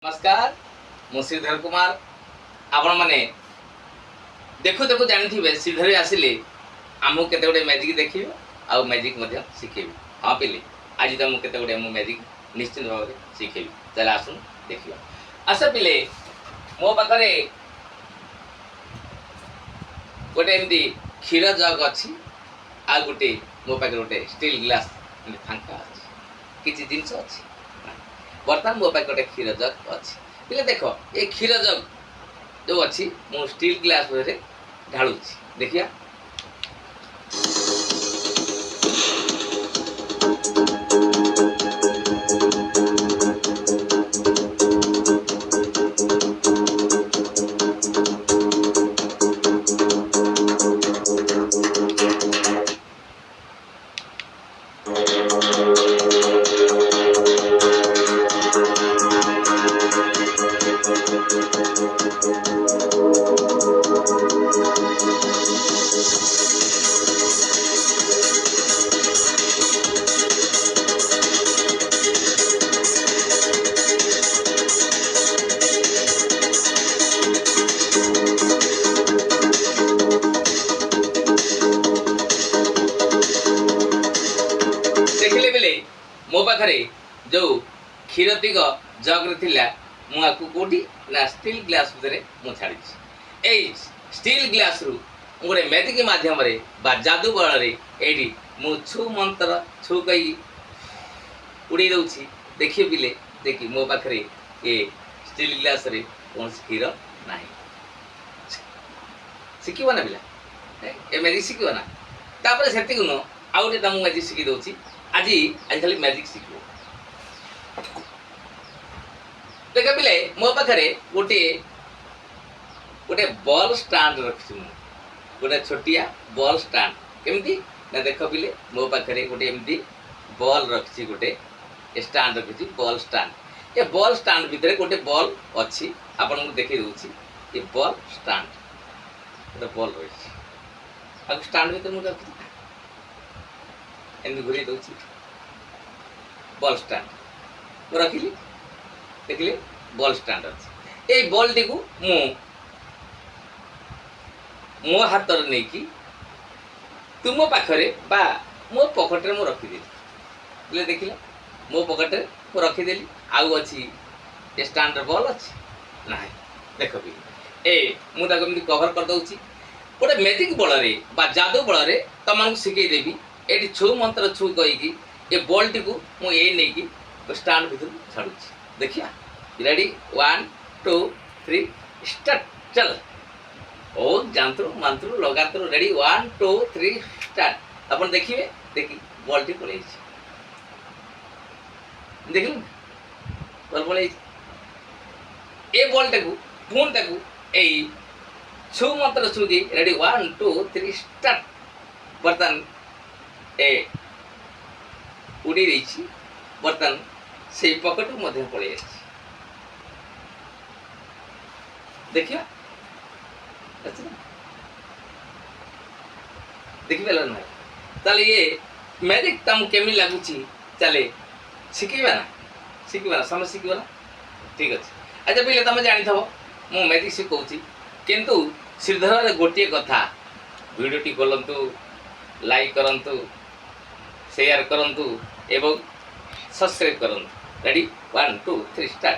नमस्कार मु श्रीधर कुमार आपण मैंने देखु देखु जानी श्रीधर आसिले आमको केते गोटे मैजिक देखिए आउ मैजिक शिखेबी। हाँ पिले आज तुमको केते गोटे मैजिक निश्चित भाव में शिखेबी। चल आसुन देखिए। आस पिले मो पाखे गोटे एमती क्षीर जग अच्छी आ गोटे मो पाखे गोटे स्टील ग्लास फांका अच्छी किसी जिनस अच्छी बर्तमान मो पाखे गोटे क्षीर जग अच्छी पिले देख ये क्षीर जग जो अच्छी मु स्टील ग्लास ढालू देखिया। देखिले बेले मो पाखे जो क्षीरतिक जग थिला मुझे कौटी ना स्टील ग्लास भितर मुझे छाड़ी स्टील ग्लास रु गोटे मैजिक मध्यम जादू बल ये मु छु मंत्र छु कही उड़े दूसरी देखिए पिले देखी मो पाखे ये स्टील ग्लास रे कौन क्षीर ना शिखब ना पिला ये मैजिक शिखब ना तापर से नुह आउ गोटे तुमको मैजिक शिखी दूसरी आज आज खाली मैजिक शिखो देख पिले मो पाखे गोटे गोटे बॉल स्टैंड रखी गोटे छोटिया बॉल स्टैंड केमती ना देख पिले मो पाखे गोटे एमती बॉल रखी गोटे स्टैंड रखी बॉल स्टैंड ये बॉल स्टैंड भितर गोटे बॉल अच्छी आपन को देखी दूसरी ये बॉल स्टैंड गोटे बॉल रही स्टैंड भितर मुझे रखी एमती घूरी दूसरी बॉल स्टैंड रखिली देखिले बॉल स्टैंड अच्छी ये बॉल टी को मो हाथ नहीं कि तुम पाखरे बा मो पकेट में रखीदेली देखिले मो पकेट में रखीदेली आउ अच्छी स्टैंड बॉल अच्छी ना देख भी मुझे कभर कर दूसरी गोटे मैजिक बल बा जादू बल तुमको शिखेदेवी ये छू मंत्र छू कहीकि ये बॉल टी को मुझे नहीं स्टैंड भर छाड़ू देखिया रेडी 1 2 3 स्टार्ट चल ओ जंत्र मंत्र लगातार रेडी 1 2 3 स्टार्ट अपन देखिए देखी बॉल टी पड़े देख बॉल पड़े ये बॉल टाक पुणी ताकू छू मंत्र छू दी रेडी 1 2 3 स्टार्ट बर्तमान ए उड़ी रही बर्तमान से पकेट मध्य पड़े देखिए देखिए ना ताले ये मैजिक तुमको केमी लगुच चले शिखेबा ना समझ शिखब ना ठीक अच्छे। अच्छा पहले तुम जानी मु मैजिक शिखाऊँ किंतु श्रीधर गोटे कथा वीडियो टी खोलतु लाइक करंतु शेयर करंतु एवं सब्सक्राइब करंतु रेडी 1 2 3 स्टार्ट।